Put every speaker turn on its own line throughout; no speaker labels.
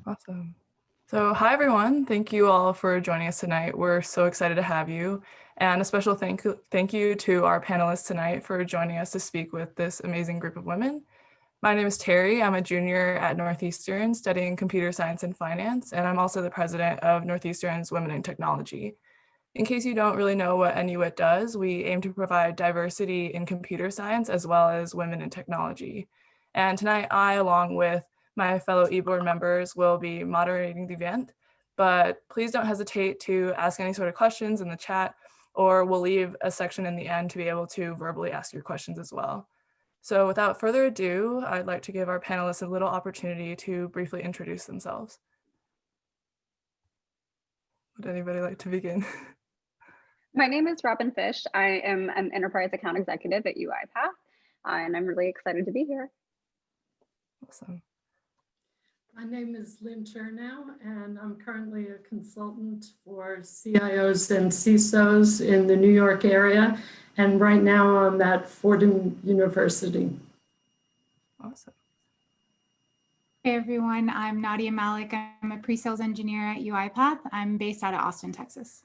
Awesome. So hi everyone, thank you all for joining us tonight. We're so excited to have you. And a special thank you to our panelists tonight for joining us to speak with this amazing group of women. My name is Terry. I'm a junior at Northeastern studying computer science and finance, and I'm also the president of Northeastern's Women in Technology. In case you don't really know what NUIT does, we aim to provide diversity in computer science as well as women in technology. And tonight I, along with my fellow eBoard members, will be moderating the event, but please don't hesitate to ask any sort of questions in the chat, or we'll leave a section in the end to be able to verbally ask your questions as well. So without further ado, I'd like to give our panelists a little opportunity to briefly introduce themselves. Would anybody like to begin?
My name is Robin Fish. I am an enterprise account executive at UiPath, and I'm really excited to be here.
Awesome.
My name is Lynne Chernow, and I'm currently a consultant for CIOs and CISOs in the New York area. And right now I'm at Fordham University.
Awesome.
Hey everyone, I'm Nadia Malik. I'm a pre-sales engineer at UiPath. I'm based out of Austin, Texas.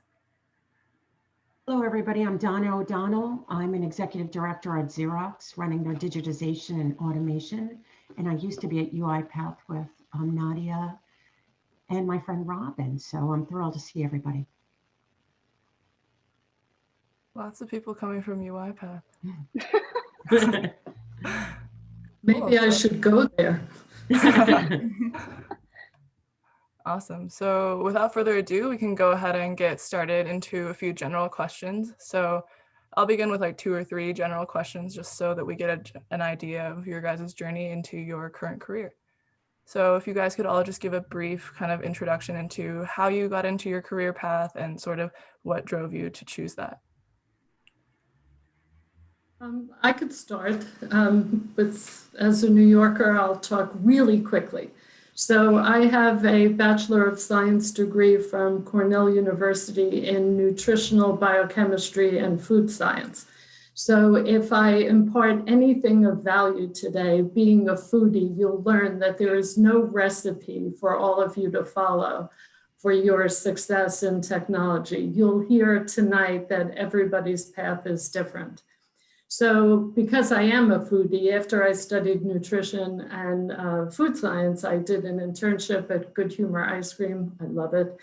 Hello everybody, I'm Donna O'Donnell. I'm an executive director at Xerox, running their digitization and automation. And I used to be at UiPath with Nadia and my friend Robin. So I'm thrilled to see everybody.
Lots of people coming from UiPath.
Maybe I should go there.
Awesome. So without further ado, we can go ahead and get started into a few general questions. So I'll begin with like 2 or 3 general questions just so that we get an idea of your guys' journey into your current career. So if you guys could all just give a brief kind of introduction into how you got into your career path and sort of what drove you to choose that.
I could start as a New Yorker, I'll talk really quickly. So I have a Bachelor of Science degree from Cornell University in nutritional biochemistry and food science. So if I impart anything of value today, being a foodie, you'll learn that there is no recipe for all of you to follow for your success in technology. You'll hear tonight that everybody's path is different. So because I am a foodie, after I studied nutrition and food science, I did an internship at Good Humor Ice Cream. I love it.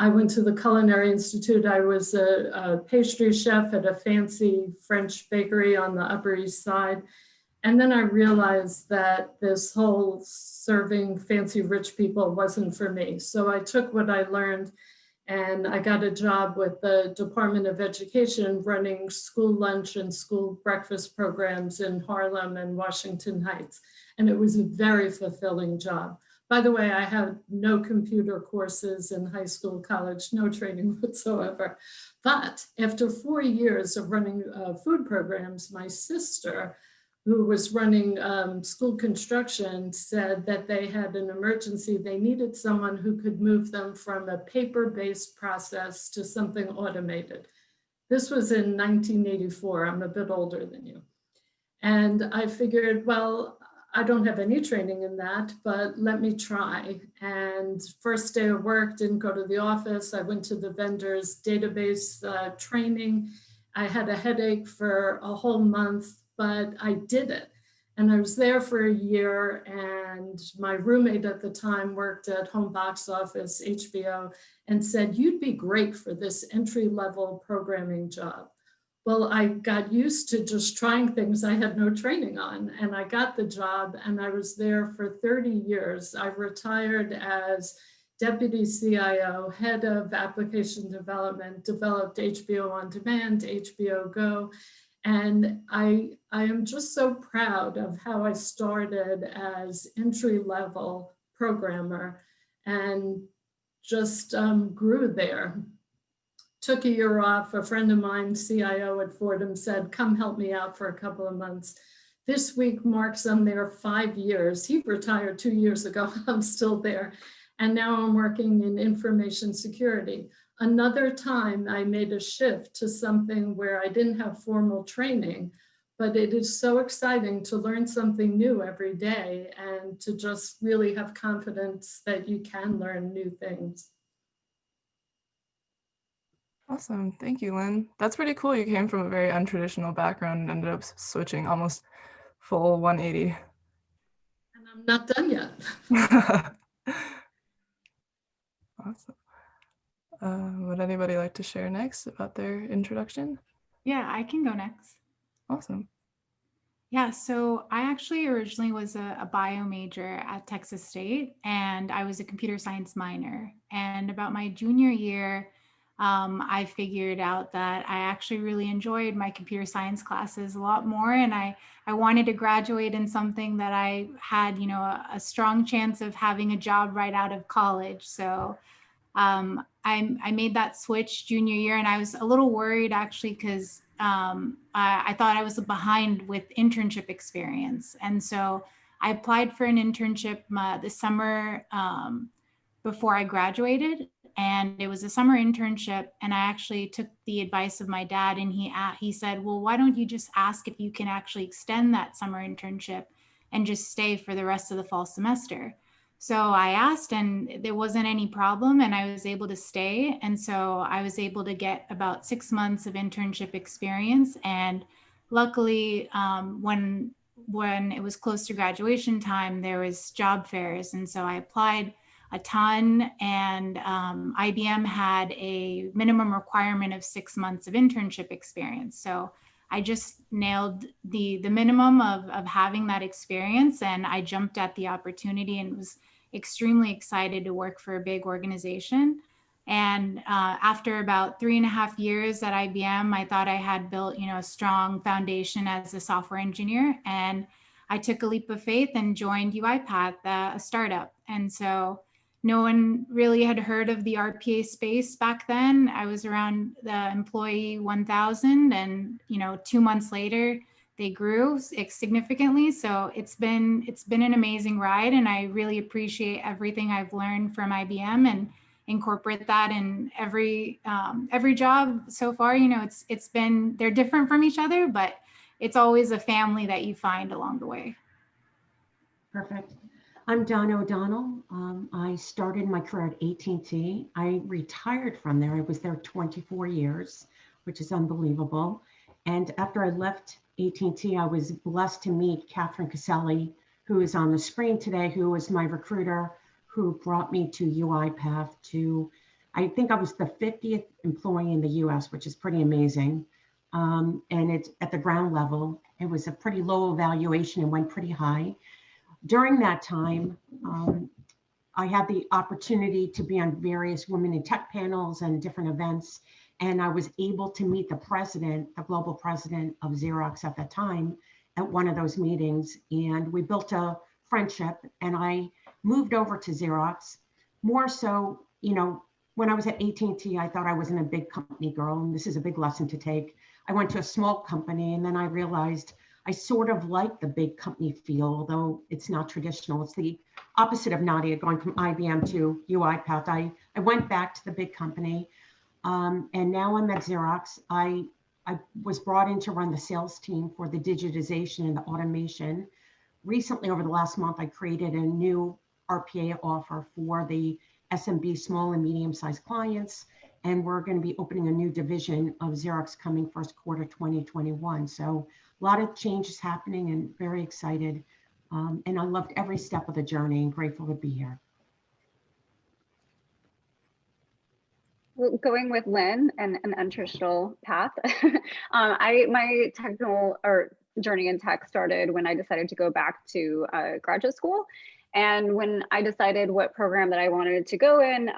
I went to the Culinary Institute. I was a pastry chef at a fancy French bakery on the Upper East Side. And then I realized that this whole serving fancy rich people wasn't for me. So I took what I learned and I got a job with the Department of Education running school lunch and school breakfast programs in Harlem and Washington Heights. And it was a very fulfilling job. By the way, I had no computer courses in high school, college, no training whatsoever. But after 4 years of running food programs, my sister, who was running school construction, said that they had an emergency. They needed someone who could move them from a paper-based process to something automated. This was in 1984. I'm a bit older than you. And I figured, well, I don't have any training in that, but let me try. And first day of work, didn't go to the office. I went to the vendor's database training. I had a headache for a whole month, but I did it. And I was there for a year, and my roommate at the time worked at Home Box Office, HBO, and said, you'd be great for this entry-level programming job. Well, I got used to just trying things I had no training on, and I got the job, and I was there for 30 years. I retired as deputy CIO, head of application development, developed HBO On Demand, HBO Go, and I am just so proud of how I started as entry-level programmer and just grew there. Took a year off. A friend of mine, CIO at Fordham, said, come help me out for a couple of months. This week marks I'm there 5 years. He retired 2 years ago. I'm still there. And now I'm working in information security. Another time I made a shift to something where I didn't have formal training, but it is so exciting to learn something new every day and to just really have confidence that you can learn new things.
Awesome. Thank you, Lynn. That's pretty cool. You came from a very untraditional background and ended up switching almost full 180.
And I'm not done yet.
Awesome. Would anybody like to share next about their introduction?
Yeah, I can go next.
Awesome.
Yeah, so I actually originally was a bio major at Texas State, and I was a computer science minor. And about my junior year, I figured out that I actually really enjoyed my computer science classes a lot more, and I wanted to graduate in something that I had, a strong chance of having a job right out of college. So I made that switch junior year, and I was a little worried actually because I thought I was behind with internship experience. And so I applied for an internship the summer before I graduated, and it was a summer internship. And I actually took the advice of my dad, and he said, well, why don't you just ask if you can actually extend that summer internship and just stay for the rest of the fall semester. So I asked, and there wasn't any problem, and I was able to stay. And so I was able to get about 6 months of internship experience. And luckily, when it was close to graduation time, there was job fairs, and so I applied a ton. And IBM had a minimum requirement of 6 months of internship experience. So I just nailed the minimum of having that experience, and I jumped at the opportunity and was extremely excited to work for a big organization. And after about 3.5 years at IBM, I thought I had built, a strong foundation as a software engineer. And I took a leap of faith and joined UiPath, a startup. And so no one really had heard of the RPA space back then. I was around the employee 1,000, and 2 months later, they grew significantly. So it's been an amazing ride, and I really appreciate everything I've learned from IBM and incorporate that in every job so far. It's been, they're different from each other, but it's always a family that you find along the way.
Perfect. I'm Donna O'Donnell. I started my career at AT&T. I retired from there. I was there 24 years, which is unbelievable. And after I left AT&T, I was blessed to meet Catherine Caselli, who is on the screen today, who was my recruiter, who brought me to UiPath I think I was the 50th employee in the US, which is pretty amazing. And it's at the ground level. It was a pretty low evaluation and went pretty high. During that time, I had the opportunity to be on various women in tech panels and different events. And I was able to meet the president, the global president of Xerox at that time, at one of those meetings. And we built a friendship, and I moved over to Xerox. More so, when I was at AT&T, I thought I wasn't a big company girl, and this is a big lesson to take. I went to a small company, and then I realized I sort of like the big company feel, although it's not traditional. It's the opposite of Nadia, going from IBM to UiPath. I went back to the big company, and now I'm at Xerox. I was brought in to run the sales team for the digitization and the automation. Recently, over the last month, I created a new RPA offer for the SMB, small and medium-sized clients, and we're going to be opening a new division of Xerox coming first quarter 2021. So a lot of changes happening, and very excited. And I loved every step of the journey and grateful to be here.
Well, going with Lynne and an untraditional path, my technical or journey in tech started when I decided to go back to graduate school. And when I decided what program that I wanted to go in,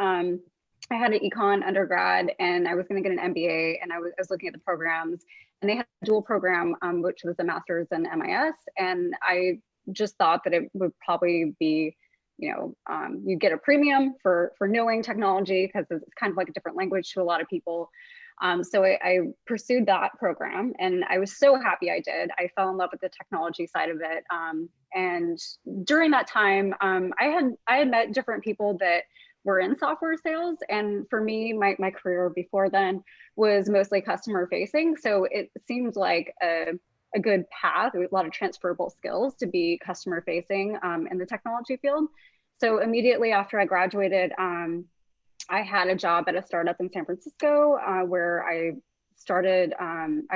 I had an econ undergrad, and I was going to get an MBA, and I was looking at the programs, and they had a dual program, which was a master's in MIS. And I just thought that it would probably be, you get a premium for knowing technology, because it's kind of like a different language to a lot of people. So I pursued that program, and I was so happy I did. I fell in love with the technology side of it. And during that time, I had met different people that were in software sales. And for me, my career before then was mostly customer facing. So it seemed like a a good path, a lot of transferable skills to be customer facing in the technology field. So immediately after I graduated, I had a job at a startup in San Francisco where I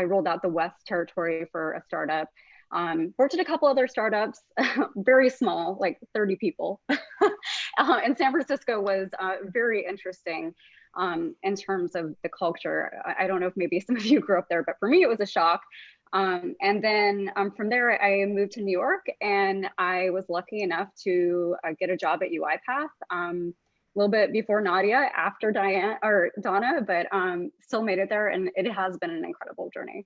rolled out the West territory for a startup. Worked at a couple other startups, very small, like 30 people. And San Francisco was very interesting in terms of the culture. I don't know if maybe some of you grew up there, but for me, it was a shock. And then from there, I moved to New York, and I was lucky enough to get a job at UiPath. A little bit before Nadia, after Donna, but still made it there, and it has been an incredible journey.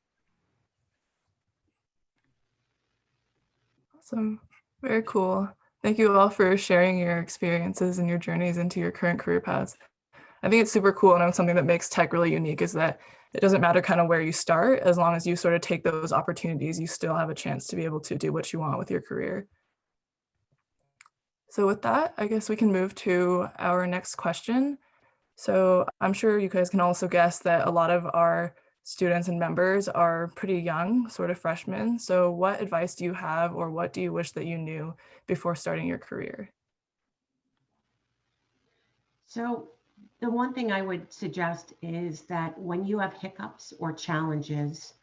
Awesome. Very cool. Thank you all for sharing your experiences and your journeys into your current career paths. I think it's super cool, and something that makes tech really unique is that it doesn't matter kind of where you start, as long as you sort of take those opportunities, you still have a chance to be able to do what you want with your career. So with that, I guess we can move to our next question. So I'm sure you guys can also guess that a lot of our students and members are pretty young, sort of freshmen. So what advice do you have, or what do you wish that you knew before starting your career?
So the one thing I would suggest is that when you have hiccups or challenges,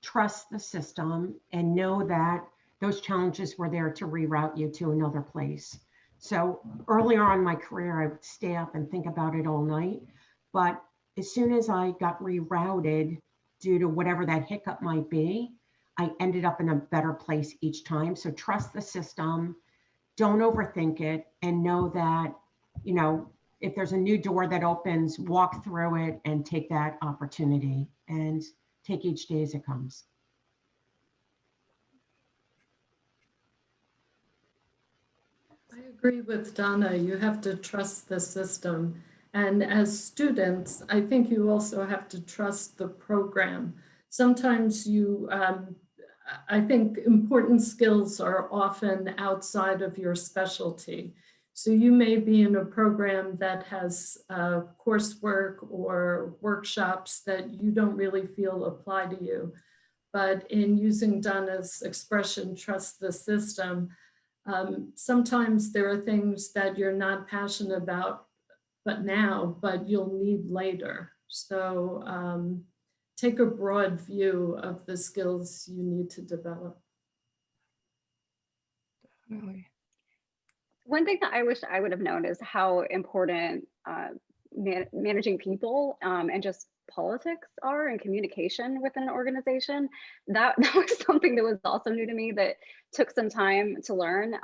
trust the system and know that those challenges were there to reroute you to another place. So earlier on in my career, I would stay up and think about it all night. But as soon as I got rerouted due to whatever that hiccup might be, I ended up in a better place each time. So trust the system, don't overthink it, and know that, you know, if there's a new door that opens, walk through it and take that opportunity and take each day as it comes.
I agree with Donna. You have to trust the system. And as students, I think you also have to trust the program. Sometimes I think important skills are often outside of your specialty. So you may be in a program that has coursework or workshops that you don't really feel apply to you. But in using Donna's expression, trust the system, sometimes there are things that you're not passionate about but you'll need later. So take a broad view of the skills you need to develop.
Definitely.
One thing that I wish I would have known is how important managing people and just politics are, and communication within an organization. That was something that was also new to me, that took some time to learn,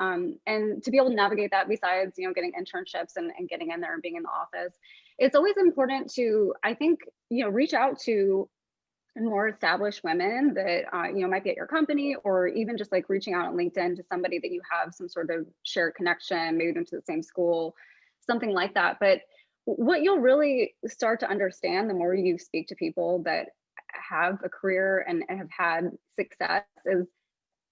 and to be able to navigate that, besides, you know, getting internships and getting in there and being in the office. It's always important to, I think, you know, reach out to more established women that you know, might be at your company, or even just like reaching out on LinkedIn to somebody that you have some sort of shared connection, maybe them to the same school, something like that. But what you'll really start to understand the more you speak to people that have a career and have had success is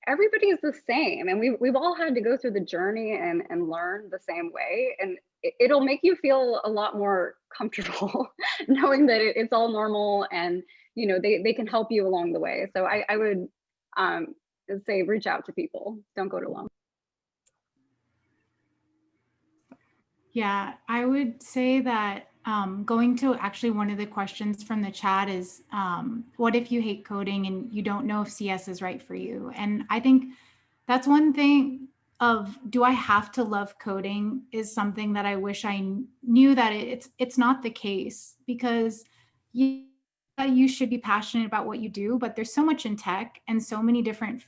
everybody is the same, and we've all had to go through the journey and learn the same way, and it'll make you feel a lot more comfortable knowing that it's all normal, and you know, they can help you along the way. So I would say reach out to people, don't go it alone.
Yeah, I would say that going to actually one of the questions from the chat is, what if you hate coding and you don't know if CS is right for you? And I think that's one thing of, do I have to love coding, is something that I wish I knew that it's not the case, because you should be passionate about what you do, but there's so much in tech and so many different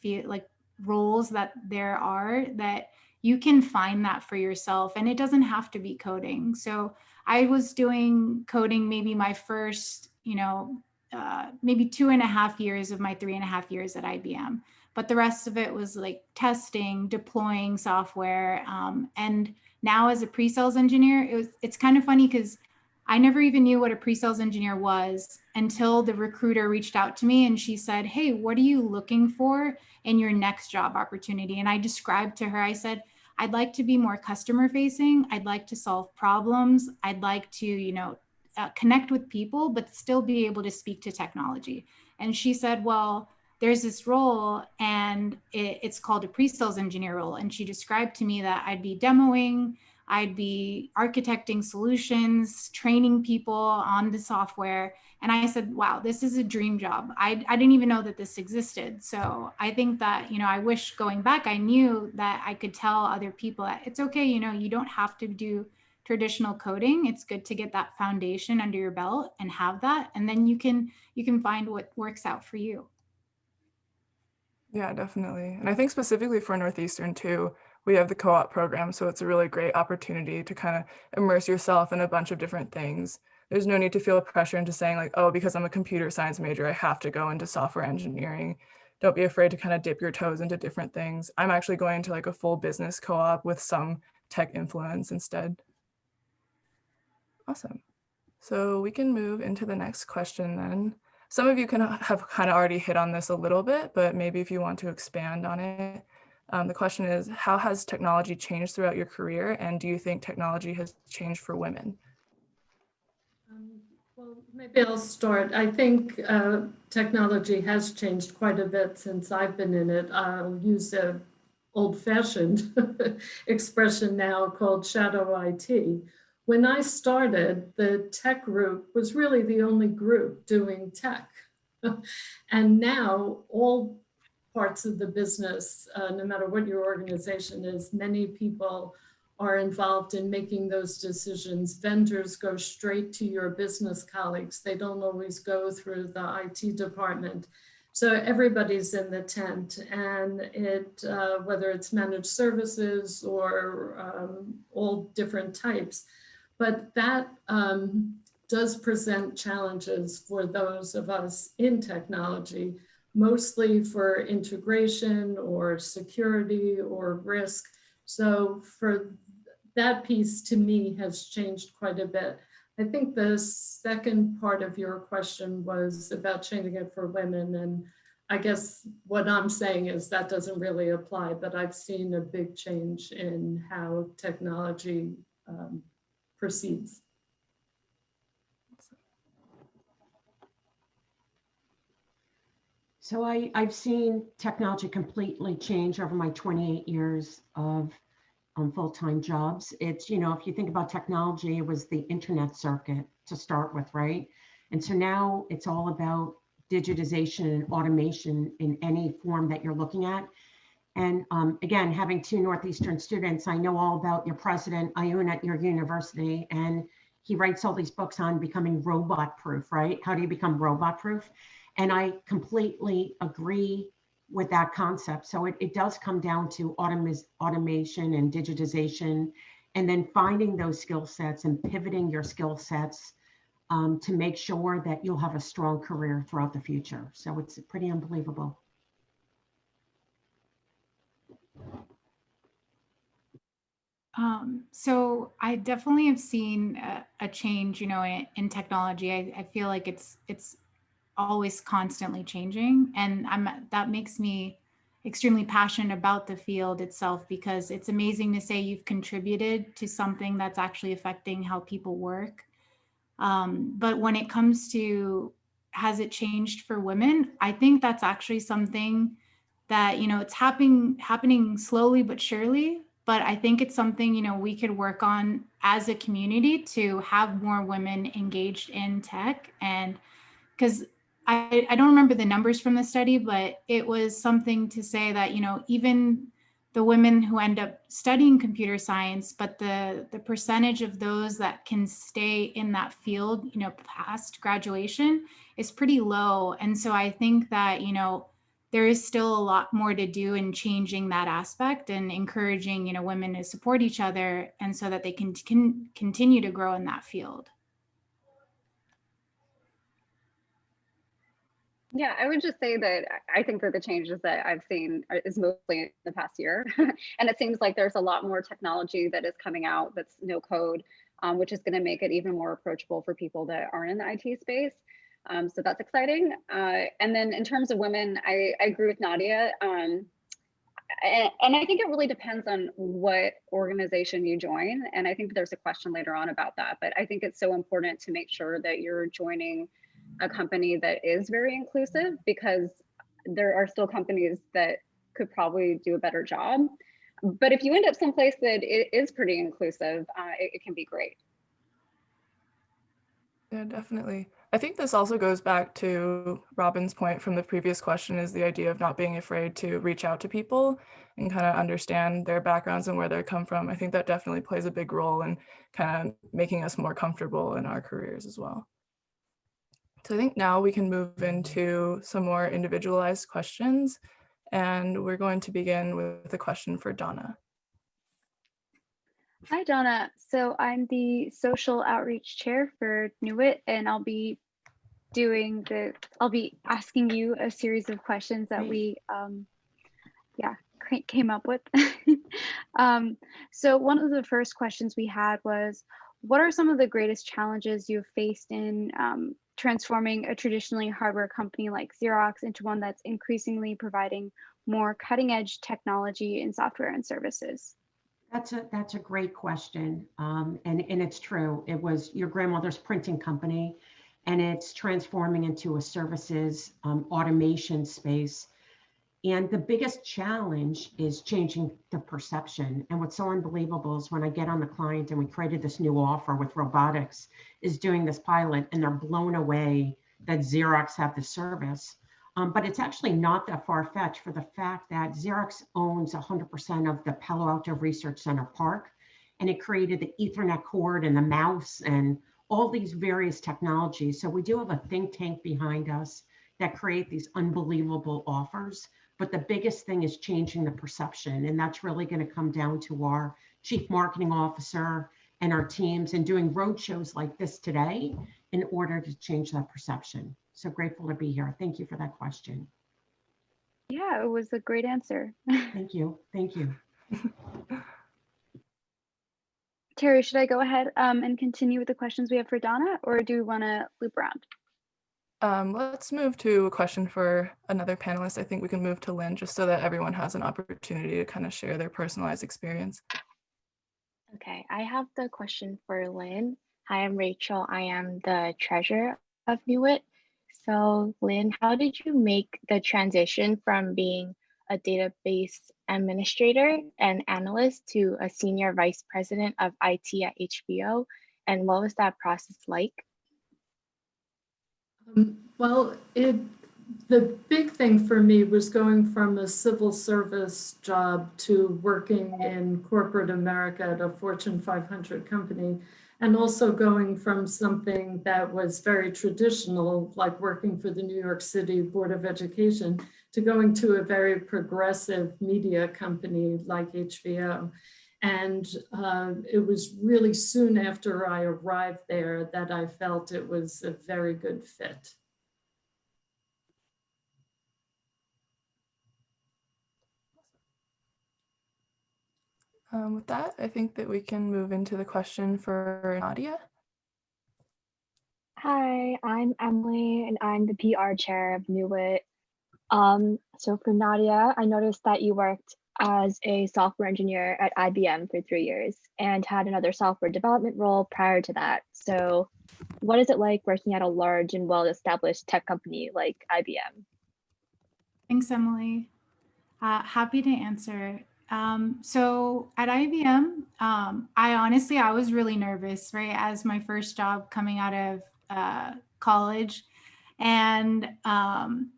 roles that there are, that you can find that for yourself, and it doesn't have to be coding. So I was doing coding maybe my first, maybe 2.5 years of my 3.5 years at IBM, but the rest of it was like testing, deploying software. And now as a pre-sales engineer, it's kind of funny because I never even knew what a pre-sales engineer was until the recruiter reached out to me and she said, "Hey, what are you looking for in your next job opportunity?" And I described to her, I said, "I'd like to be more customer facing. I'd like to solve problems. I'd like to, connect with people, but still be able to speak to technology." And she said, "Well, there's this role, and it's called a pre-sales engineer role. And she described to me that I'd be demoing, I'd be architecting solutions, training people on the software. And I said, wow, this is a dream job. I didn't even know that this existed. So I think that, I wish going back, I knew that I could tell other people that it's okay, you don't have to do traditional coding. It's good to get that foundation under your belt and have that. And then you can find what works out for you.
Yeah, definitely. And I think specifically for Northeastern too, we have the co-op program. So it's a really great opportunity to kind of immerse yourself in a bunch of different things. There's no need to feel pressure into saying like, oh, because I'm a computer science major, I have to go into software engineering. Don't be afraid to kind of dip your toes into different things. I'm actually going to like a full business co-op with some tech influence instead. Awesome. So we can move into the next question then. Some of you have kind of already hit on this a little bit, but maybe if you want to expand on it. The question is, how has technology changed throughout your career? And do you think technology has changed for women?
Well, maybe I'll start. I think technology has changed quite a bit since I've been in it. I'll use an old-fashioned expression now called shadow IT. When I started, the tech group was really the only group doing tech. And now all parts of the business, no matter what your organization is, many people are involved in making those decisions. Vendors go straight to your business colleagues. They don't always go through the IT department. So everybody's in the tent, and whether it's managed services or all different types. But that does present challenges for those of us in technology, mostly for integration or security or risk. So for that piece, to me, has changed quite a bit. I think the second part of your question was about changing it for women. And I guess what I'm saying is that doesn't really apply, but I've seen a big change in how technology proceeds.
So I've seen technology completely change over my 28 years of full-time jobs. It's, if you think about technology, it was the internet circuit to start with, right? And so now it's all about digitization and automation in any form that you're looking at. And again, having 2 Northeastern students, I know all about your president, Ayun, at your university, and he writes all these books on becoming robot proof, right? How do you become robot proof? And I completely agree with that concept. So it does come down to automation and digitization, and then finding those skill sets and pivoting your skill sets to make sure that you'll have a strong career throughout the future. So it's pretty unbelievable.
So I definitely have seen a change, in technology. I feel like it's always constantly changing, and that makes me extremely passionate about the field itself, because it's amazing to say you've contributed to something that's actually affecting how people work. But when it comes to, has it changed for women? I think that's actually something that, it's happening slowly but surely. But I think it's something, we could work on as a community to have more women engaged in tech. And because I don't remember the numbers from the study, but it was something to say that, even the women who end up studying computer science, but the percentage of those that can stay in that field, past graduation is pretty low. And so I think that, there is still a lot more to do in changing that aspect and encouraging, women to support each other, and so that they can continue to grow in that field.
Yeah, I would just say that I think that the changes that I've seen is mostly in the past year. And it seems like there's a lot more technology that is coming out that's no code, which is going to make it even more approachable for people that aren't in the IT space. So that's exciting. And then in terms of women, I agree with Nadia. And I think it really depends on what organization you join. And I think there's a question later on about that. But I think it's so important to make sure that you're joining a company that is very inclusive, because there are still companies that could probably do a better job. But if you end up someplace that it is pretty inclusive, it can be great.
Yeah, definitely. I think this also goes back to Robin's point from the previous question, is the idea of not being afraid to reach out to people and kind of understand their backgrounds and where they come from. I think that definitely plays a big role in kind of making us more comfortable in our careers as well. So I think now we can move into some more individualized questions, and we're going to begin with a question for Donna.
Hi, Donna. So I'm the social outreach chair for Newitt, and I'll be asking you a series of questions that we came up with. So one of the first questions we had was, what are some of the greatest challenges you've faced in transforming a traditionally hardware company like Xerox into one that's increasingly providing more cutting edge technology in software and services?
That's a great question. And it's true. It was your grandmother's printing company, and it's transforming into a services automation space. And the biggest challenge is changing the perception. And what's so unbelievable is when I get on the client and we created this new offer with robotics, is doing this pilot, and they're blown away that Xerox have the service. But it's actually not that far-fetched for the fact that Xerox owns 100% of the Palo Alto Research Center Park, and it created the Ethernet cord and the mouse and all these various technologies. So we do have a think tank behind us that create these unbelievable offers. But the biggest thing is changing the perception. And that's really going to come down to our chief marketing officer and our teams, and doing road shows like this today in order to change that perception. So grateful to be here. Thank you for that question.
Yeah, it was a great answer.
Thank you. Thank you.
Terry, should I go ahead and continue with the questions we have for Donna, or do we want to loop around?
Let's move to a question for another panelist. I think we can move to Lynne, just so that everyone has an opportunity to kind of share their personalized experience.
Okay, I have the question for Lynne. Hi, I'm Rachel. I am the treasurer of Newitt. So Lynne, how did you make the transition from being a database administrator and analyst to a senior vice president of IT at HBO? And what was that process like?
Well, the big thing for me was going from a civil service job to working in corporate America at a Fortune 500 company, and also going from something that was very traditional, like working for the New York City Board of Education, to going to a very progressive media company like HBO. And it was really soon after I arrived there that I felt it was a very good fit.
With that, I think that we can move into the question for Nadia.
Hi, I'm Emily, and I'm the PR chair of Newitt. So for Nadia, I noticed that you worked as a software engineer at IBM for 3 years and had another software development role prior to that. So what is it like working at a large and well-established tech company like IBM?
Thanks, Emily. Happy to answer. So at IBM, I was really nervous, right? As my first job coming out of college. And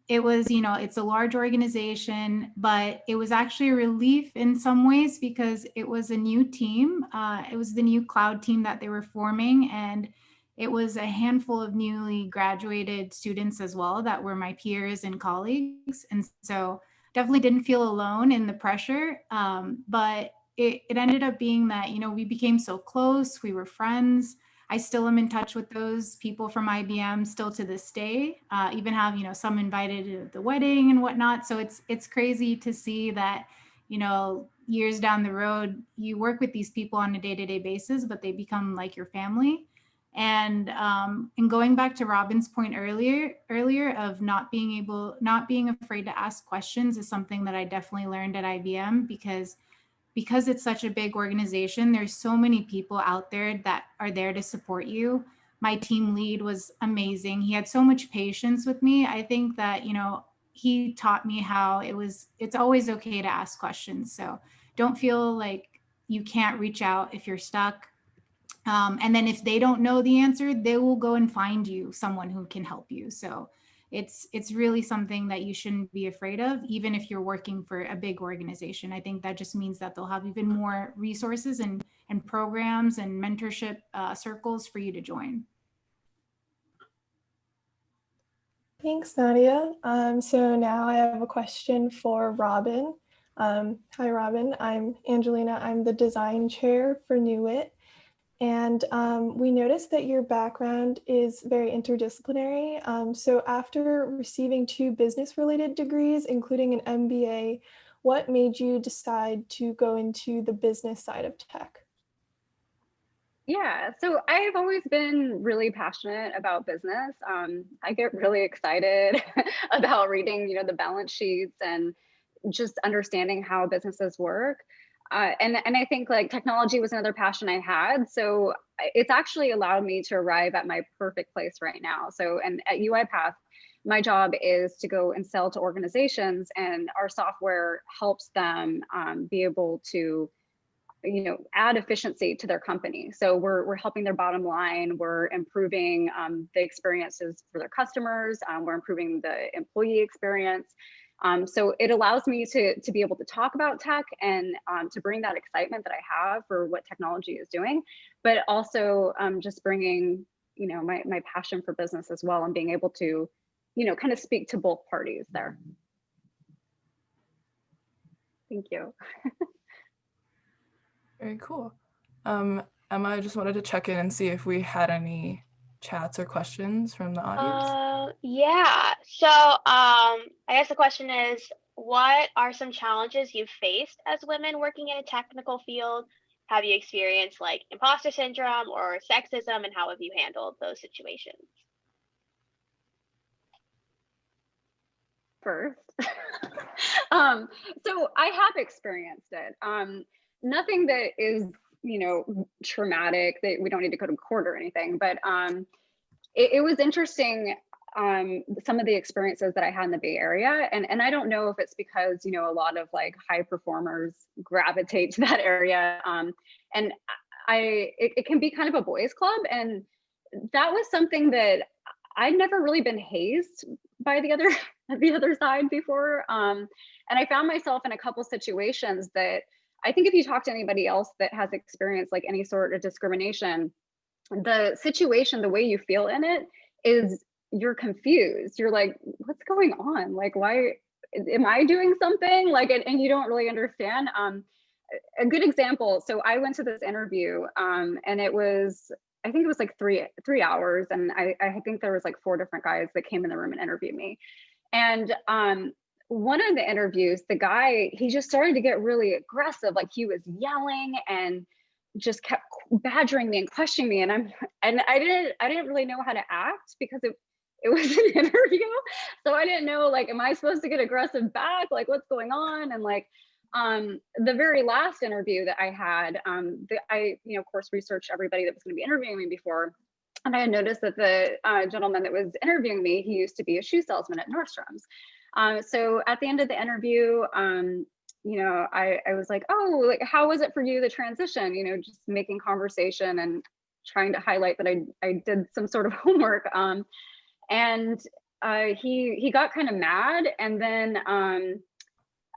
it was, it's a large organization, but it was actually a relief in some ways because it was a new team. It was the new cloud team that they were forming. And it was a handful of newly graduated students as well that were my peers and colleagues. And so definitely didn't feel alone in the pressure. But it ended up being that, we became so close, we were friends. I still am in touch with those people from IBM still to this day, even have, some invited to the wedding and whatnot. So it's crazy to see that, years down the road, you work with these people on a day-to-day basis, but they become like your family. And going back to Robin's point earlier of not being afraid to ask questions is something that I definitely learned at IBM because it's such a big organization. There's so many people out there that are there to support you. My team lead was amazing. He had so much patience with me. I think that, he taught me how it's always okay to ask questions. So don't feel like you can't reach out if you're stuck. And then if they don't know the answer, they will go and find you someone who can help you. So it's really something that you shouldn't be afraid of, even if you're working for a big organization. I think that just means that they'll have even more resources and programs and mentorship circles for you to join.
Thanks, Nadia. So now I have a question for Robin. Hi, Robin. I'm Angelina. I'm the design chair for NewIt. And we noticed that your background is very interdisciplinary. So after receiving 2 business-related degrees, including an MBA, what made you decide to go into the business side of tech?
Yeah, so I've always been really passionate about business. I get really excited about reading, the balance sheets and just understanding how businesses work. And I think like technology was another passion I had. So it's actually allowed me to arrive at my perfect place right now. So, and at UiPath, my job is to go and sell to organizations, and our software helps them be able to add efficiency to their company. So we're helping their bottom line. We're improving the experiences for their customers. We're improving the employee experience. So it allows me to be able to talk about tech and to bring that excitement that I have for what technology is doing, but also just bringing, my passion for business as well, and being able to, kind of speak to both parties there. Thank you.
Very cool. Emma, I just wanted to check in and see if we had any chats or questions from the audience.
Yeah. So I guess the question is, what are some challenges you've faced as women working in a technical field? Have you experienced like imposter syndrome or sexism, and how have you handled those situations?
First. So I have experienced it. Nothing that is, traumatic, that we don't need to go to court or anything, but it was interesting, some of the experiences that I had in the Bay Area. And I don't know if it's because, a lot of like high performers gravitate to that area. And it can be kind of a boys club. And that was something that I'd never really been hazed by the other side before. And I found myself in a couple situations that I think if you talk to anybody else that has experienced like any sort of discrimination, the situation, the way you feel in it is you're confused. You're like, what's going on? Like, why am I doing something? Like, and you don't really understand. A good example. So I went to this interview and it was, I think it was like three hours. And I think there was like 4 different guys that came in the room and interviewed me. And one of the interviews, the guy, he just started to get really aggressive. Like he was yelling and just kept badgering me and questioning me. And I didn't really know how to act because it was an interview. So I didn't know, like, am I supposed to get aggressive back? Like, what's going on? And like, the very last interview that I had, I, of course, researched everybody that was going to be interviewing me before. And I had noticed that the gentleman that was interviewing me, he used to be a shoe salesman at Nordstrom's. So at the end of the interview, I was like, oh, like, how was it for you, the transition? Just making conversation and trying to highlight that I did some sort of homework. And he got kind of mad. And then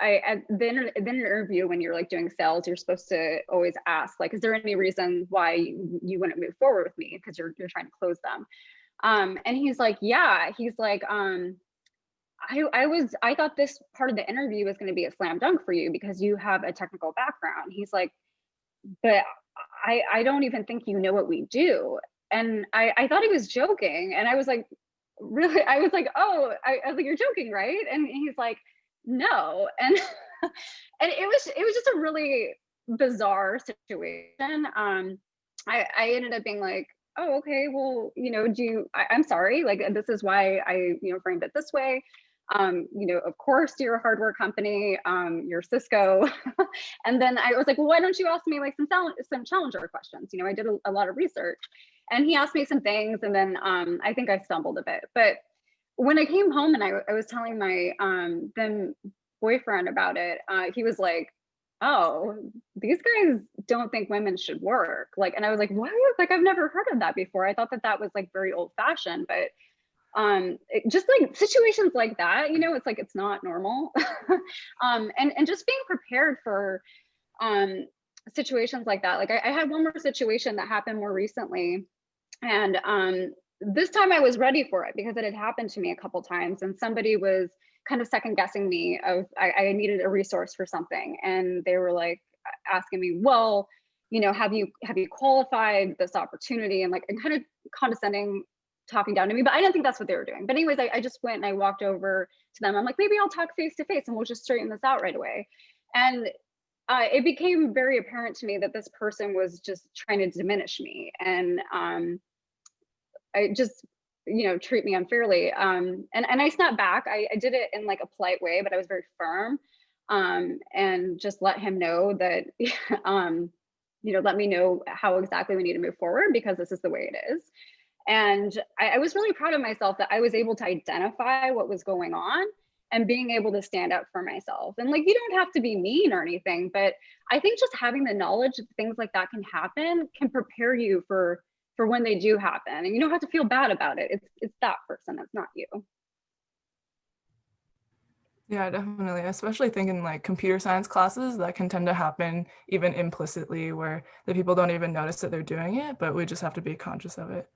at the interview, when you're like doing sales, you're supposed to always ask, like, is there any reason why you wouldn't move forward with me? Because you're trying to close them. And he's like, yeah, he's like, I thought this part of the interview was going to be a slam dunk for you because you have a technical background. He's like, but I don't even think you know what we do. And I thought he was joking. And I was like, really? I was like, oh, I was like, you're joking, right? And he's like, no. And and it was just a really bizarre situation. I ended up being like, oh, okay, well, I'm sorry, like, this is why I, framed it this way. Of course you're a hardware company, you're Cisco. And then I was like, well, why don't you ask me like some challenger questions? I did a lot of research, and he asked me some things, and then I think I stumbled a bit, but when I came home and I was telling my then boyfriend about it, he was like, oh, these guys don't think women should work. Like, and I was like, what? Like, I've never heard of that before. I thought that that was like very old fashioned, but just like situations like that, you know, it's like, it's not normal. And just being prepared for situations like that. Like I had one more situation that happened more recently, and this time I was ready for it because it had happened to me a couple times, and somebody was kind of second guessing me of I needed a resource for something, and they were like asking me, well, you know, have you qualified this opportunity, and like, and kind of condescending, talking down to me, but I didn't think that's what they were doing. But anyways, I just went and I walked over to them. I'm like, maybe I'll talk face to face and we'll just straighten this out right away. And it became very apparent to me that this person was just trying to diminish me, and I just, you know, treat me unfairly. And I snapped back. I did it in like a polite way, but I was very firm, and just let him know that, you know, let me know how exactly we need to move forward, because this is the way it is. And I was really proud of myself that I was able to identify what was going on and being able to stand up for myself. And like, you don't have to be mean or anything, but I think just having the knowledge that things like that can happen can prepare you for when they do happen. And you don't have to feel bad about it. It's that person, it's not you.
Yeah, definitely. Especially thinking like computer science classes, that can tend to happen even implicitly, where the people don't even notice that they're doing it, but we just have to be conscious of it.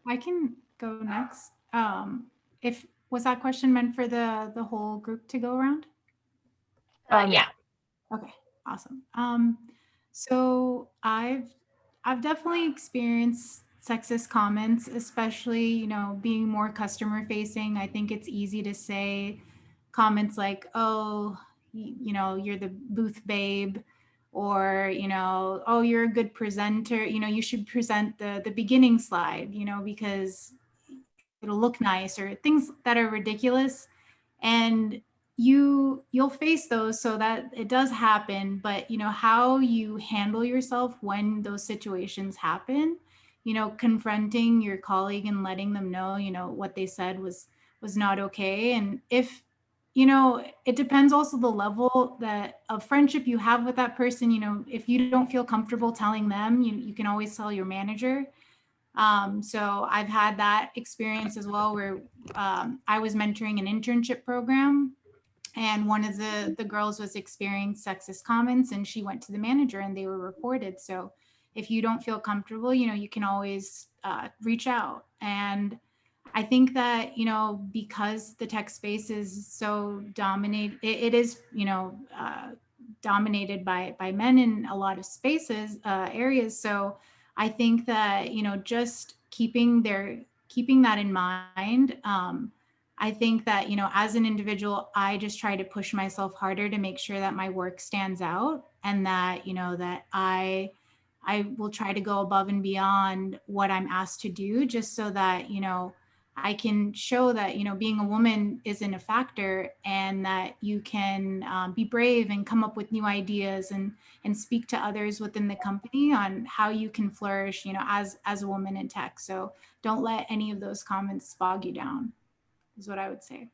I can go next. If was that question meant for the whole group to go around?
Yeah.
Okay, awesome. So I've definitely experienced sexist comments, especially, you know, being more customer facing. I think it's easy to say comments like, oh, you know, you're the booth babe, or, you know, oh, you're a good presenter. You know, you should present the beginning slide, you know, because it'll look nice, or things that are ridiculous. And you'll face those, so that it does happen. But you know, how you handle yourself when those situations happen, you know, confronting your colleague and letting them know, you know, what they said was not okay. And if, you know, it depends also the level that of friendship you have with that person. You know, if you don't feel comfortable telling them, you can always tell your manager. So I've had that experience as well, where I was mentoring an internship program, and one of the girls was experiencing sexist comments, and she went to the manager and they were reported. So if you don't feel comfortable, you know, you can always reach out. And I think that, you know, because the tech space is so dominated, it is, you know, dominated by men in a lot of spaces, areas. So I think that, you know, just keeping that in mind. I think that, you know, as an individual, I just try to push myself harder to make sure that my work stands out, and that, you know, that I will try to go above and beyond what I'm asked to do, just so that, you know, I can show that, you know, being a woman isn't a factor, and that you can be brave and come up with new ideas, and speak to others within the company on how you can flourish, you know, as a woman in tech. So don't let any of those comments bog you down, is what I would say.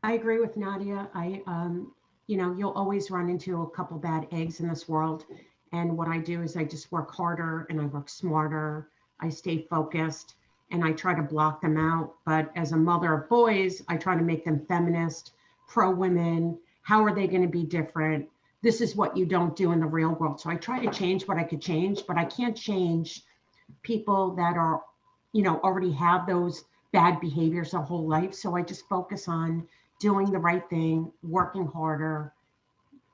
I agree with Nadia. You know, you'll always run into a couple bad eggs in this world. And what I do is I just work harder and I work smarter. I stay focused and I try to block them out. But as a mother of boys, I try to make them feminist, pro women. How are they going to be different? This is what you don't do in the real world. So I try to change what I could change, but I can't change people that are, you know, already have those bad behaviors their whole life. So I just focus on doing the right thing, working harder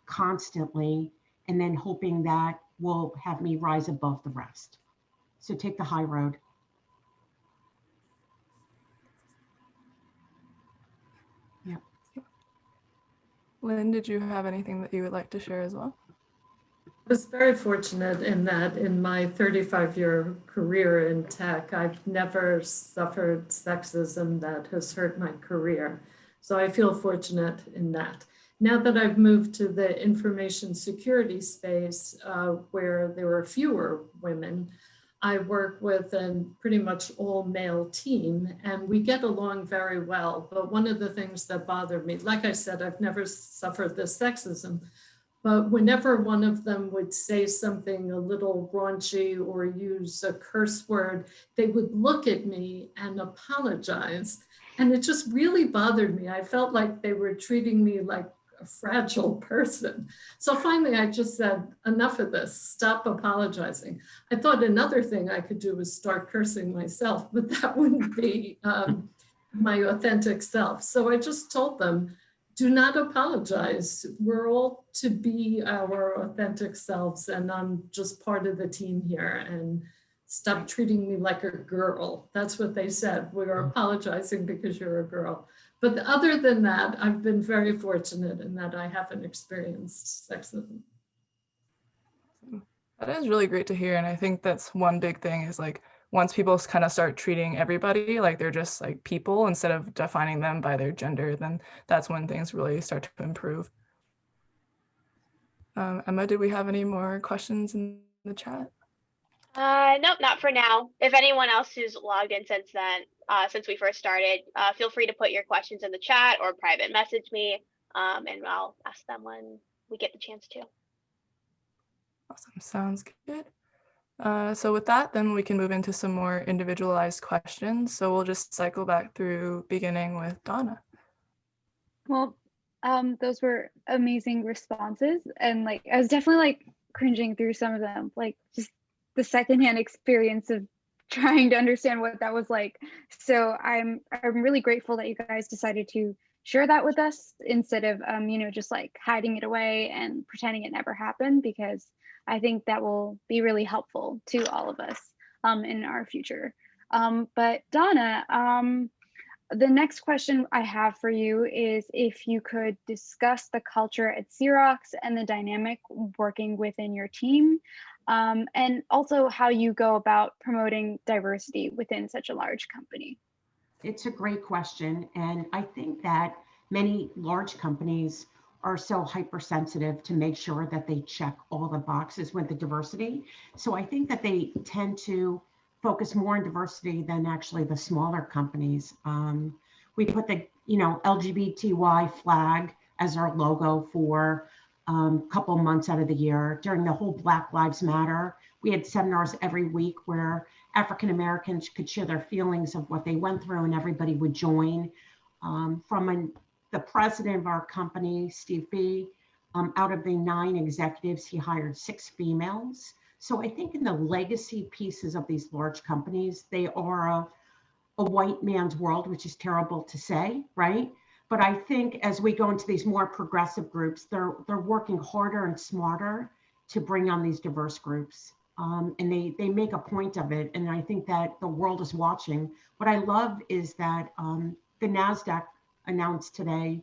constantly, and then hoping that will have me rise above the rest. So take the high road. Yeah.
Lynne, did you have anything that you would like to share as well?
I was very fortunate in that in my 35-year career in tech, I've never suffered sexism that has hurt my career. So I feel fortunate in that. Now that I've moved to the information security space, where there are fewer women, I work with a pretty much all male team, and we get along very well. But one of the things that bothered me, like I said, I've never suffered this sexism, but whenever one of them would say something a little raunchy or use a curse word, they would look at me and apologize. And it just really bothered me. I felt like they were treating me like a fragile person. So finally, I just said, enough of this, stop apologizing. I thought another thing I could do was start cursing myself, but that wouldn't be my authentic self. So I just told them, do not apologize. We're all to be our authentic selves, and I'm just part of the team here, and stop treating me like a girl. That's what they said. We're apologizing because you're a girl. But other than that, I've been very fortunate in that I haven't experienced sexism.
That is really great to hear. And I think that's one big thing is like, once people kind of start treating everybody like they're just like people instead of defining them by their gender, then that's when things really start to improve. Emma, did we have any more questions in the chat?
Nope, not for now. If anyone else who's logged in since then, since we first started, feel free to put your questions in the chat or private message me, and I'll ask them when we get the chance to.
Awesome, sounds good. So with that, then we can move into some more individualized questions. So we'll just cycle back through beginning with Donna.
Well, those were amazing responses. And like, I was definitely like cringing through some of them, like just the secondhand experience of trying to understand what that was like. So I'm really grateful that you guys decided to share that with us instead of, you know, just like hiding it away and pretending it never happened, because I think that will be really helpful to all of us in our future. But Donna, the next question I have for you is if you could discuss the culture at Xerox and the dynamic working within your team, and also how you go about promoting diversity within such a large company.
It's a great question. And I think that many large companies are so hypersensitive to make sure that they check all the boxes with the diversity. So I think that they tend to focus more on diversity than actually the smaller companies. We put the LGBTY flag as our logo for a couple months out of the year. During the whole Black Lives Matter, we had seminars every week where African Americans could share their feelings of what they went through, and everybody would join. The president of our company, Steve B., out of the 9 executives, he hired 6 females. So I think in the legacy pieces of these large companies, they are a white man's world, which is terrible to say, right? But I think as we go into these more progressive groups, they're working harder and smarter to bring on these diverse groups. And they make a point of it. And I think that the world is watching. What I love is that the NASDAQ announced today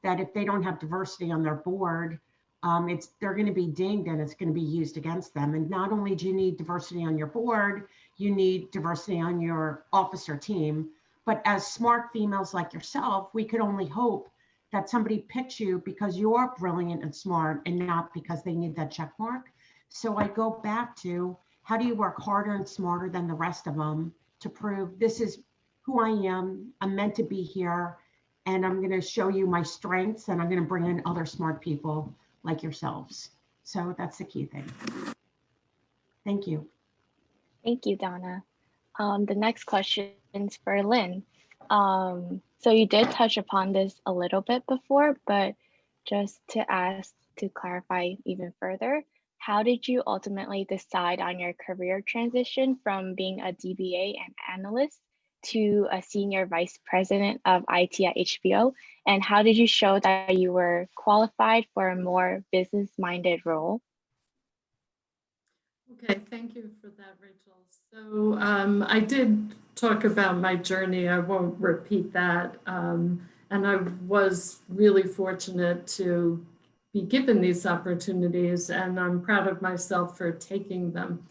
that if they don't have diversity on their board, they're going to be dinged and it's going to be used against them. And not only do you need diversity on your board, you need diversity on your officer team. But as smart females like yourself, we could only hope that somebody picks you because you're brilliant and smart and not because they need that check mark. So I go back to, how do you work harder and smarter than the rest of them to prove this is who I am, I'm meant to be here, and I'm going to show you my strengths, and I'm going to bring in other smart people like yourselves. So that's the key thing. Thank you.
Thank you, Donna. The next question is for Lynne. So you did touch upon this a little bit before, but just to clarify even further, how did you ultimately decide on your career transition from being a DBA and analyst to a senior vice president of IT at HBO? And how did you show that you were qualified for a more business-minded role?
Okay, thank you for that, Rachel. So I did talk about my journey. I won't repeat that. And I was really fortunate to be given these opportunities, and I'm proud of myself for taking them.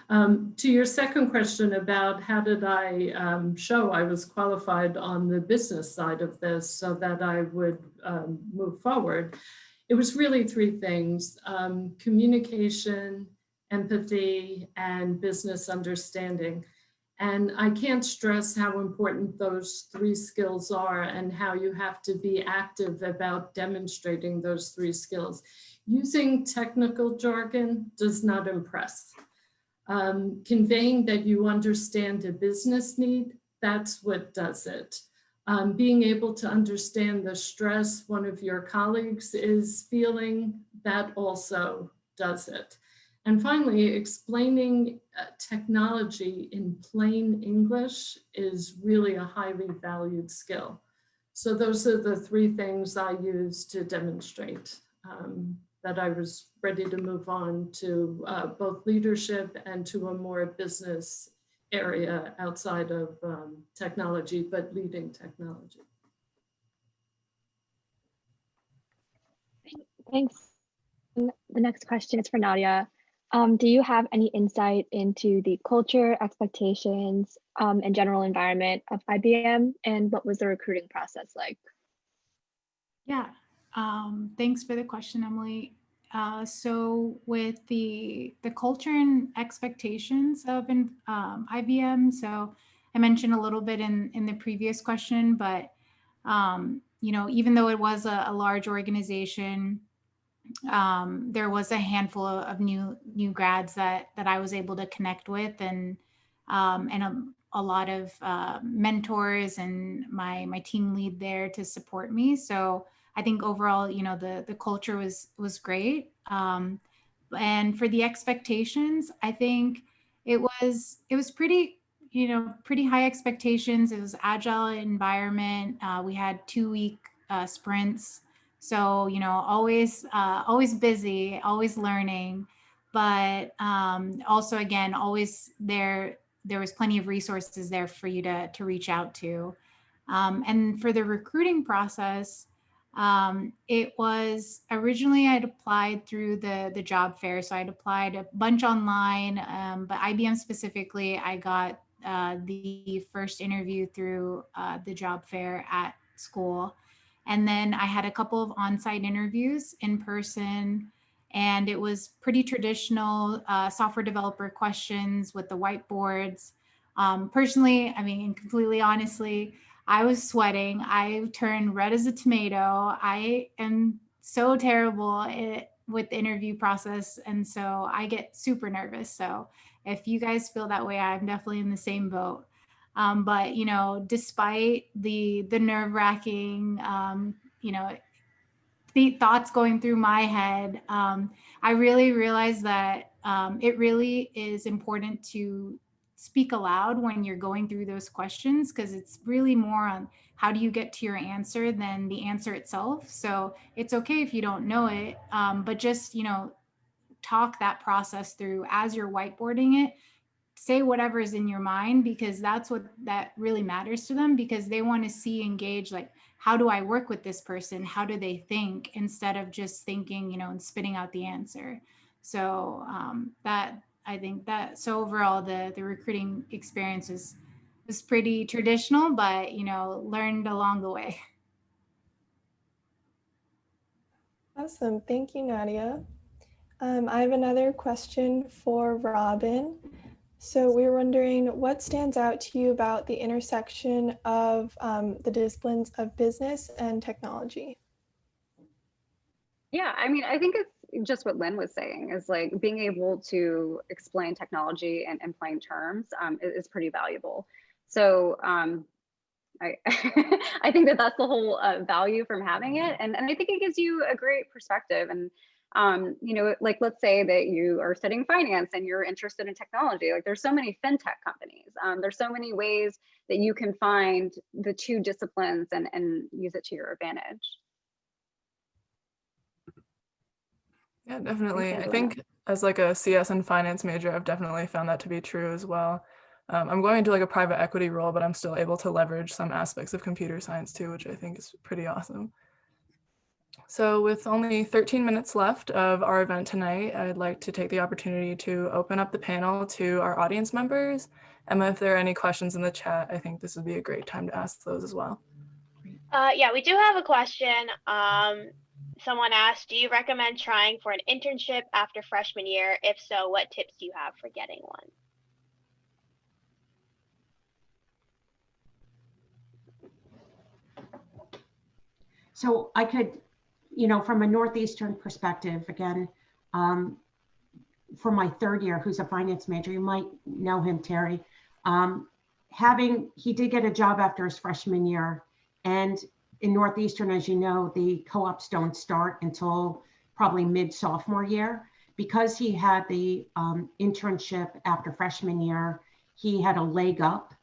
To your second question about how did I show I was qualified on the business side of this so that I would move forward, it was really three things: communication, empathy, and business understanding. And I can't stress how important those three skills are and how you have to be active about demonstrating those three skills. Using technical jargon does not impress. Conveying that you understand a business need, that's what does it. Being able to understand the stress one of your colleagues is feeling, that also does it. And finally, explaining technology in plain English is really a highly valued skill. So those are the three things I use to demonstrate that I was ready to move on to both leadership and to a more business area outside of technology, but leading technology.
Thanks. The next question is for Nadia. Do you have any insight into the culture, expectations, and general environment of IBM, and what was the recruiting process like?
Yeah, thanks for the question, Emily. So with the culture and expectations of IBM, so I mentioned a little bit in the previous question, but you know, even though it was a large organization, there was a handful of new grads that I was able to connect with, and a lot of mentors and my team lead there to support me. So I think overall, you know, the culture was great. And for the expectations, I think it was pretty, you know, pretty high expectations. It was agile environment. We had 2-week sprints. So, you know, always busy, always learning, but also, again, always there was plenty of resources there for you to reach out to. And for the recruiting process, it was originally I'd applied through the job fair. So I'd applied a bunch online, but IBM specifically, I got the first interview through the job fair at school. And then I had a couple of on-site interviews in person, and it was pretty traditional software developer questions with the whiteboards. Personally, I mean, completely honestly, I was sweating. I turned red as a tomato. I am so terrible with the interview process. And so I get super nervous. So if you guys feel that way, I'm definitely in the same boat. But, you know, despite the nerve-wracking, you know, the thoughts going through my head, I really realized that it really is important to speak aloud when you're going through those questions, because it's really more on how do you get to your answer than the answer itself. So it's okay if you don't know it, but just, you know, talk that process through as you're whiteboarding it. Say whatever is in your mind, because that's what that really matters to them, because they want to see, engage, like, how do I work with this person? How do they think? Instead of just thinking, you know, and spitting out the answer. So that, I think that, so overall the recruiting experience was pretty traditional, but, you know, learned along the way.
Awesome. Thank you, Nadia. I have another question for Robin. So we were wondering, what stands out to you about the intersection of the disciplines of business and technology?
Yeah, I mean, I think it's just what Lynn was saying, is like being able to explain technology in plain terms is pretty valuable. So I I think that that's the whole value from having it, and I think it gives you a great perspective. And you know, like, let's say that you are studying finance and you're interested in technology. Like, there's so many fintech companies. There's so many ways that you can find the two disciplines and use it to your advantage.
Yeah, definitely. I think as like a CS and finance major, I've definitely found that to be true as well. I'm going into like a private equity role, but I'm still able to leverage some aspects of computer science too, which I think is pretty awesome. So with only 13 minutes left of our event tonight, I'd like to take the opportunity to open up the panel to our audience members. Emma, if there are any questions in the chat, I think this would be a great time to ask those as well.
Yeah, we do have a question. Someone asked, do you recommend trying for an internship after freshman year? If so, what tips do you have for getting one?
So I could, you know, from a Northeastern perspective, again, for my third year, who's a finance major, you might know him, Terry. He did get a job after his freshman year. And in Northeastern, as you know, the co-ops don't start until probably mid-sophomore year. Because he had the internship after freshman year, he had a leg up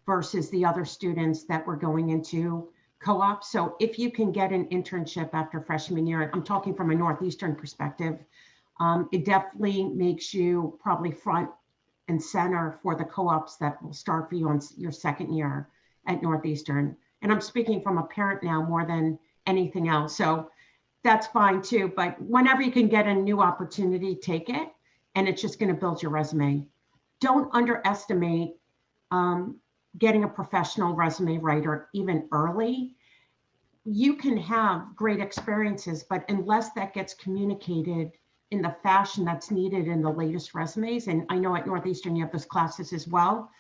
versus the other students that were going into co-op. So if you can get an internship after freshman year, I'm talking from a Northeastern perspective, it definitely makes you probably front and center for the co-ops that will start for you on your second year at Northeastern. And I'm speaking from a parent now more than anything else. So that's fine too, but whenever you can get a new opportunity, take it. And it's just going to build your resume. Don't underestimate getting a professional resume writer even early. You can have great experiences, but unless that gets communicated in the fashion that's needed in the latest resumes, and I know at Northeastern you have those classes as well,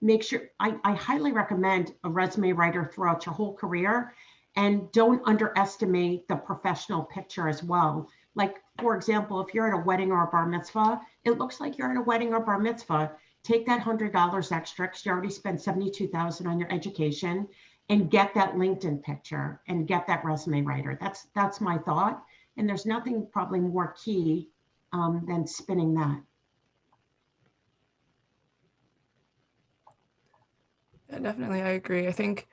make sure, I highly recommend a resume writer throughout your whole career, and don't underestimate the professional picture as well. Like, for example, if you're at a wedding or a bar mitzvah, it looks like you're at a wedding or bar mitzvah. Take that $100 extra, because you already spent $72,000 on your education, and get that LinkedIn picture and get that resume writer. That's my thought. And there's nothing probably more key than spinning that.
Yeah, definitely, I agree. I think,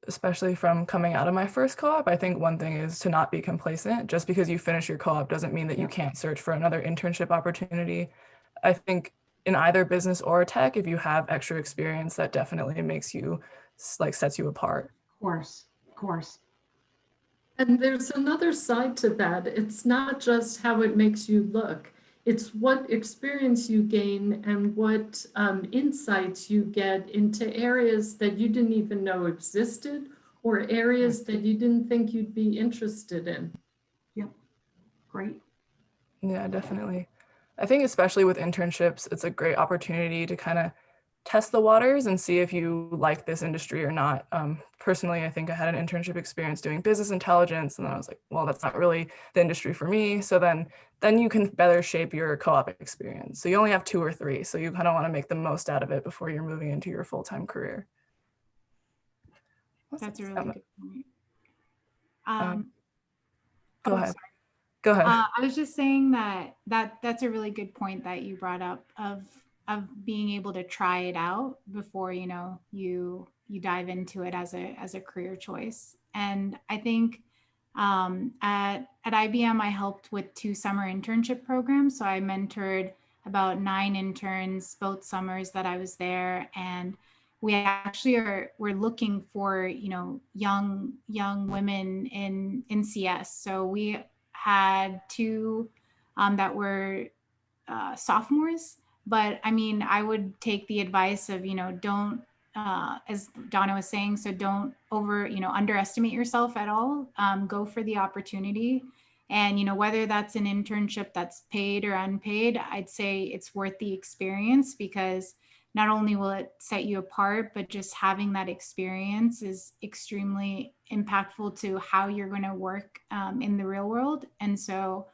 especially from coming out of my first co-op, I think one thing is to not be complacent. Just because you finish your co-op doesn't mean that you can't search for another internship opportunity. I think in either business or tech, if you have extra experience, that definitely makes you, like, sets you apart.
Of course, of course.
And there's another side to that. It's not just how it makes you look. It's what experience you gain and what insights you get into areas that you didn't even know existed, or areas that you didn't think you'd be interested in.
Yep, great.
Yeah, definitely. I think especially with internships, it's a great opportunity to kind of test the waters and see if you like this industry or not. Personally, I think I had an internship experience doing business intelligence, and then I was like, well, that's not really the industry for me. So then you can better shape your co-op experience. So you only have 2 or 3, so you kind of want to make the most out of it before you're moving into your full-time career.
That's a really good point.
Go ahead. Go ahead.
I was just saying that's a really good point that you brought up of being able to try it out before you dive into it as a career choice. And I think at IBM I helped with 2 summer internship programs. So I mentored about 9 interns both summers that I was there, and we actually we're looking for young women in CS. So we had 2 that were sophomores. But I mean, I would take the advice of, don't, as Donna was saying, so don't underestimate yourself at all. Go for the opportunity. And, whether that's an internship that's paid or unpaid, I'd say it's worth the experience, because not only will it set you apart, but just having that experience is extremely impactful to how you're going to work in the real world. And so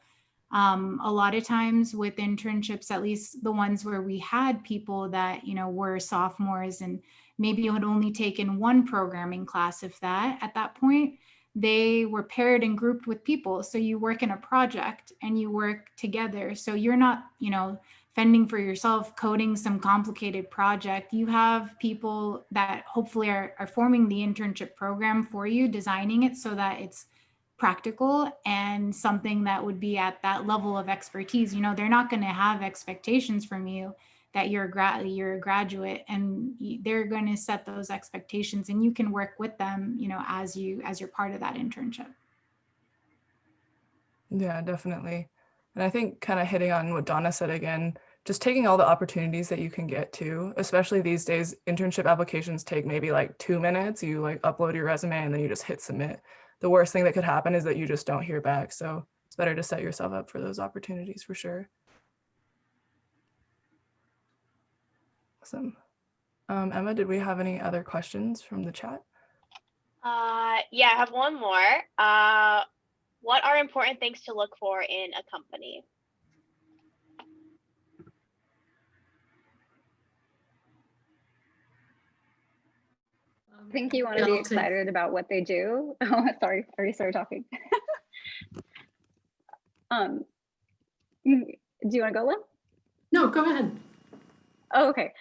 a lot of times with internships, at least the ones where we had people that, were sophomores and maybe had only taken 1 programming class, if that, at that point, they were paired and grouped with people. So you work in a project and you work together. So you're not, fending for yourself, coding some complicated project. You have people that hopefully are forming the internship program for you, designing it so that it's practical and something that would be at that level of expertise. They're not going to have expectations from you that you're a graduate, and they're going to set those expectations, and you can work with them, you know, as you're part of that internship.
Yeah, definitely. And I think kind of hitting on what Donna said again, just taking all the opportunities that you can get to, especially these days, internship applications take maybe like 2 minutes. You like upload your resume and then you just hit submit. The worst thing that could happen is that you just don't hear back. So it's better to set yourself up for those opportunities for sure. Awesome. Emma, did we have any other questions from the chat?
Yeah, I have one more. What are important things to look for in a company?
I think you want to be excited about what they do. Oh, sorry, I already started talking. Do you want to go, Lynn?
No, go ahead.
Oh, okay.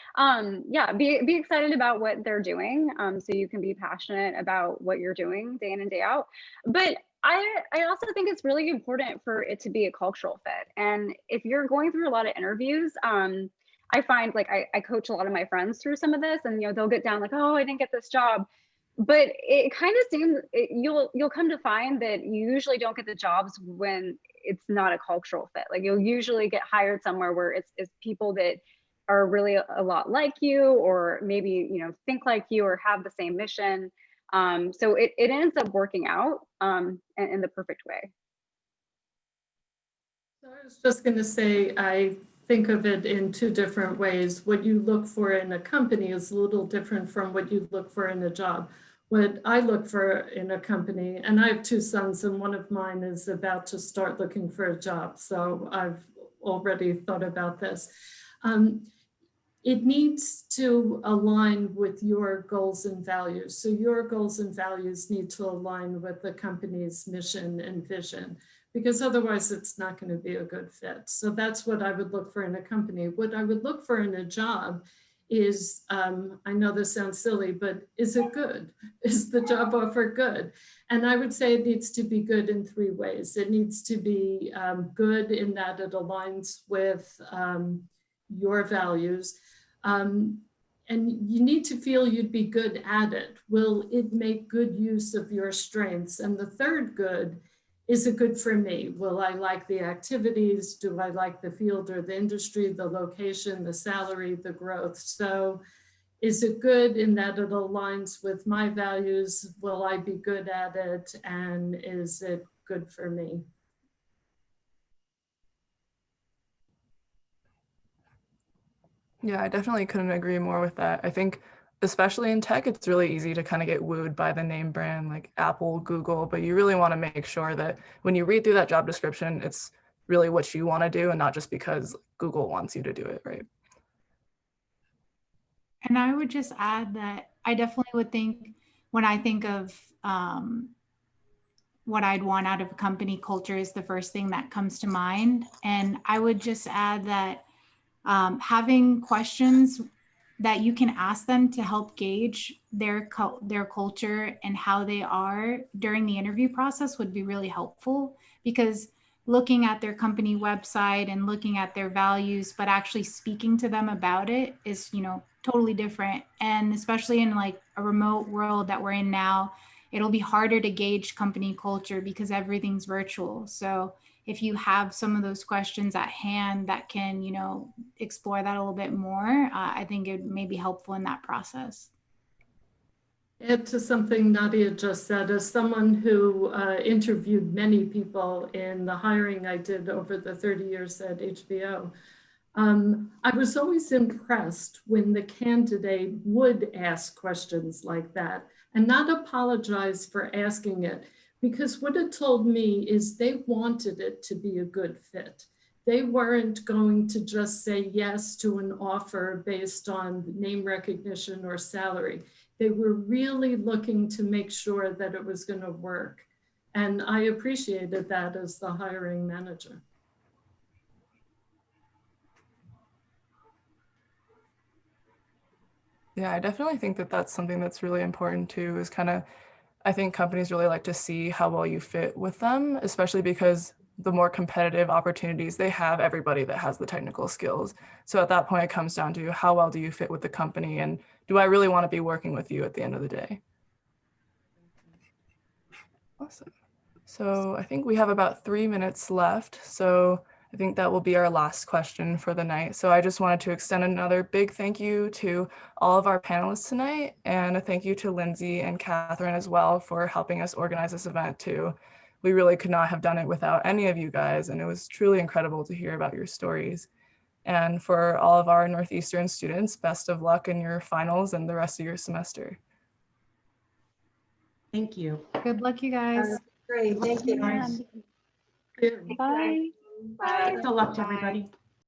Yeah, be excited about what they're doing, so you can be passionate about what you're doing day in and day out. But I also think it's really important for it to be a cultural fit. And if you're going through a lot of interviews, I find like I coach a lot of my friends through some of this, and you know they'll get down like, oh, I didn't get this job. But it kind of seems you'll come to find that you usually don't get the jobs when it's not a cultural fit. Like you'll usually get hired somewhere where it's people that are really a lot like you, or maybe you know think like you or have the same mission. So it ends up working out in the perfect way.
So I was just going to say, I think of it in two different ways. What you look for in a company is a little different from what you look for in a job. What I look for in a company, and I have two sons, and one of mine is about to start looking for a job. So I've already thought about this. It needs to align with your goals and values. So your goals and values need to align with the company's mission and vision, because otherwise it's not going to be a good fit. So that's what I would look for in a company. What I would look for in a job is, I know this sounds silly, but is it good? Is the job offer good? And I would say it needs to be good in three ways. It needs to be good in that it aligns with your values. And you need to feel you'd be good at it. Will it make good use of your strengths? And the third good, is it good for me? Will I like the activities? Do I like the field or the industry, the location, the salary, the growth? So is it good in that it aligns with my values? Will I be good at it? And is it good for me?
Yeah, I definitely couldn't agree more with that. I think especially in tech, it's really easy to kind of get wooed by the name brand like Apple, Google, but you really want to make sure that when you read through that job description, it's really what you want to do and not just because Google wants you to do it, right?
And I would just add that I definitely would think, when I think of what I'd want out of a company, culture is the first thing that comes to mind. And I would just add that having questions that you can ask them to help gauge their culture and how they are during the interview process would be really helpful, because looking at their company website and looking at their values, but actually speaking to them about it is, you know, totally different. And especially in like a remote world that we're in now, it'll be harder to gauge company culture because everything's virtual. So if you have some of those questions at hand that can, you know, explore that a little bit more, I think it may be helpful in that process.
Add to something Nadia just said, as someone who interviewed many people in the hiring I did over the 30 years at HBO, I was always impressed when the candidate would ask questions like that and not apologize for asking it. Because what it told me is they wanted it to be a good fit. They weren't going to just say yes to an offer based on name recognition or salary. They were really looking to make sure that it was going to work. And I appreciated that as the hiring manager.
Yeah, I definitely think that that's something that's really important too, is kind of, I think companies really like to see how well you fit with them, especially because the more competitive opportunities, they have everybody that has the technical skills. So at that point, it comes down to how well do you fit with the company, and do I really want to be working with you at the end of the day? Awesome. So I think we have about 3 minutes left. So I think that will be our last question for the night. So I just wanted to extend another big thank you to all of our panelists tonight, and a thank you to Lindsay and Catherine as well for helping us organize this event too. We really could not have done it without any of you guys, and it was truly incredible to hear about your stories. And for all of our Northeastern students, best of luck in your finals and the rest of your semester.
Thank you.
Good luck, you guys.
Great, thank you.
Guys.
Bye.
Bye.
Good luck to everybody.